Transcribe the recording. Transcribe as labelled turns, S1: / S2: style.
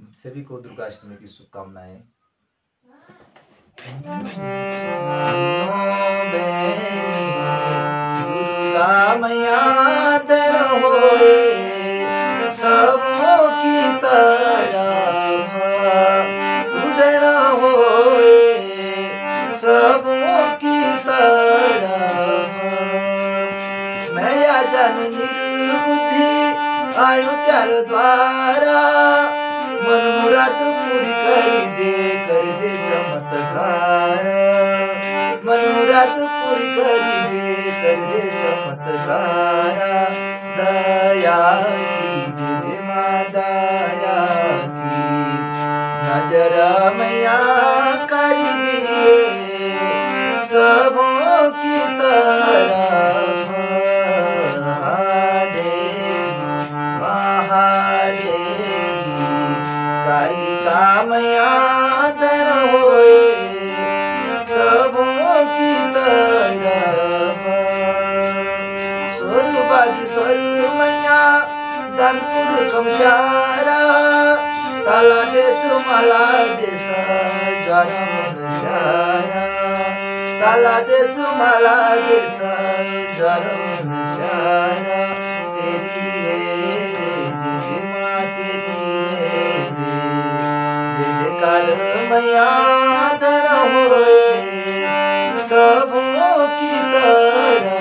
S1: सभी को दुर्गाष्टमी की शुभकामनाएं। दुर्गा मैया दण होए सबों की तरफ, तू दण होए सबों की तरफ। मैं या जन निर्बुद्धि आयु त्यार द्वारा, मन मुराद पूरी कर दे चमत्कार। मन मुराद पूरी कर दे चमत्कार। दया कीजिए जय माँ दया की नजर मैया कर दिए सबों की तरफ। कालिका मैया दण होए सबों की तरफ। स्वर मैया दानपुर कमस्यारा, ताला देश माला देश ज्वार मन श्यारा। ताला देश माला देश ज्वार मन श्यारा। तेरी है रे जय माँ तेरी है रे जय जयकार मैया दण होए सबों की तरफ।